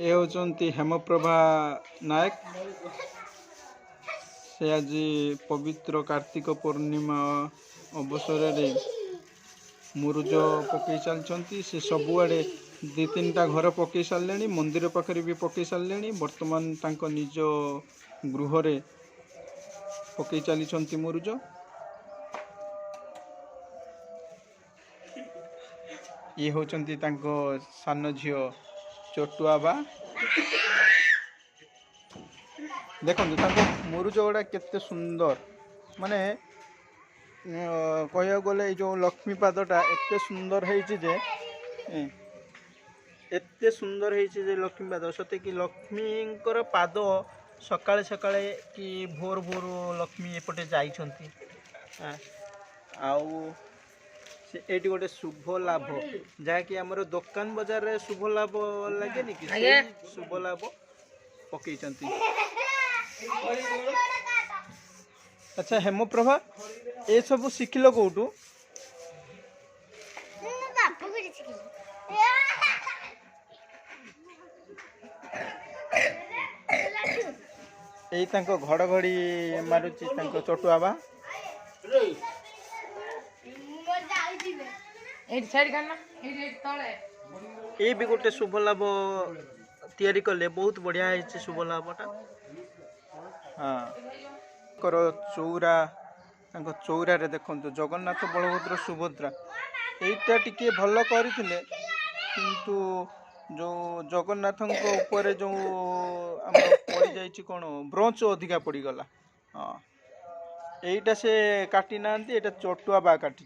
ए होचंती हेमप्रभा नायक। से आज पवित्र कार्तिक पूर्णिमा अवसर में मुरुज पकई चलती। से सबुआड़े दी तीन टा घर पकई सारे, मंदिर पाखे भी पकई सारे। वर्तमान तांको निज गृह रे पकई चली मुरुज। ये होचंती तांको सान झियो चटुआ बा। देखो मुरुज गुड़ा केते सुंदर, माने कह गले जो लक्ष्मी पादटा एते सुंदर है जे एते सुंदर है जे लक्ष्मी पाद सते कि लक्ष्मींकर पाद सकाळे सकाळे कि भोर भोर लक्ष्मी एपटे जाइछंती। आउ से एटी गोटे शुभ लाभ जहाँकि आमर दुकान बजार रे शुभ लाभ लगे कि शुभ लाभ पकई। अच्छा हेमप्रभा, ए सब शिखिल कौटू? यही घड़घड़ी मारुची चटुआ बा। ये भी गोटे शुभ लाभ तैयारी कले बहुत बढ़िया है शुभ लाभटा। हाँ कर चौरा चौरा रे देखो जगन्नाथ बलभद्र सुभद्रा यहीटा टिके भल करथिले, किंतु जो जगन्नाथ ऊपर जो पड़ जाइए कौन ब्रोंच अधिका पड़गला। हाँ यहीटा से काटी ना, ये चटुआ बा काटी।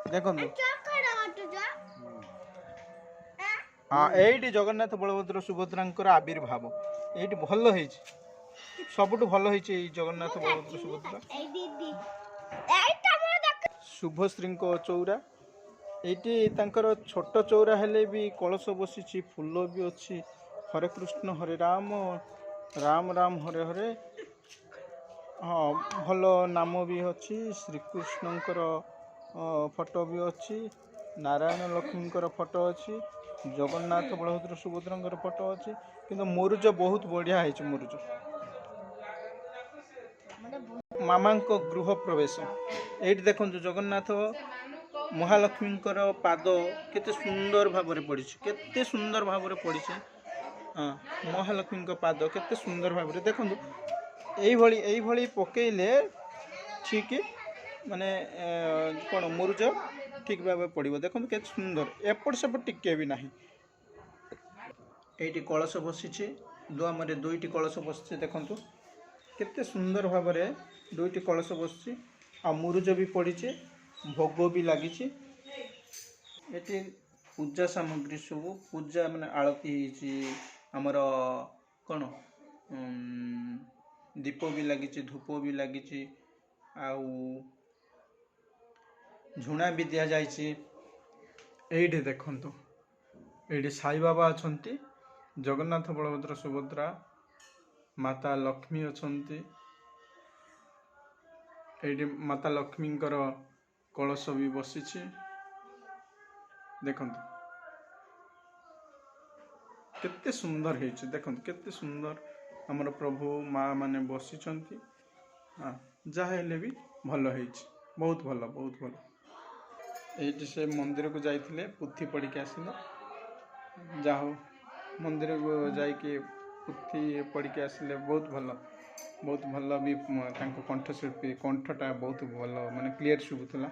देखो हाँ यही जगन्नाथ बलभद्र सुभद्रा आविर्भाव ये भल है, सबुठ भल है जगन्नाथ बलभद्र सुभद्रा। शुभश्री चौरा ये छोट चौरा हेले भी कलश बसी, फूल भी अच्छी। हरे कृष्ण हरे राम राम राम हरे हरे। हाँ भल नाम भी अच्छी। श्रीकृष्णकर फोटो भी अच्छी, नारायण लक्ष्मींकर फोटो अच्छी, जगन्नाथ बलभद्र सुभद्रा फोटो अच्छी। किंतु मुरुज बहुत बढ़िया है। मुरुज मामा गृह प्रवेश ये देखो जगन्नाथ महालक्ष्मी पाद केते सुंदर भाव पड़ी, केते सुंदर भाव पड़ी। हाँ महालक्ष्मी पाद केते सुंदर भाव देखो यही पकेले ठीक माने कौन मुरुज ठीक भाव पड़ो। देखो के सुंदर एपट सेपट टिके भी नहीं। ये कलश बसी दुआम दुईटी कलश बस देखु केते सुंदर भाव दुईटी कलश बस आ मुरुज भी पड़ी, भोग भी लगी। ये पूजा सामग्री सब पूजा माने आलती आमर कौन दीप भी लगी, धूप भी लगी, आउ झुणा भी दि जाइए। ये देखु ये साई बाबा अच्छा, जगन्नाथ बलभद्र सुभद्रा, माता लक्ष्मी अच्छा। ये माता लक्ष्मी कलश भी बसी देखु केते सुंदर है। देखु केते सुंदर हमर प्रभु माँ माने बसी। हाँ जहाँ भी भल है, बहुत भल बहुत भल। ये से मंदिर को जाइए पुथी पढ़ी के आसिले, जाओ मंदिर को जाइए पुथी पढ़ी के आसिले बहुत भल भी। कंठशिल्पी कंठटा बहुत भल माने क्लियर शुभुला।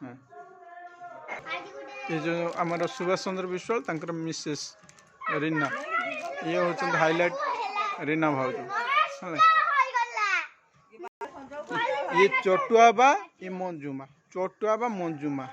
हाँ ये जो आमर सुभाष चंद्र विश्वाल तांकर मिसेस रीना ये होचंद हाईलाइट रीना भाउज। ये चटुआ बा ये मंजुमा, चटुआ बा मंजुमा।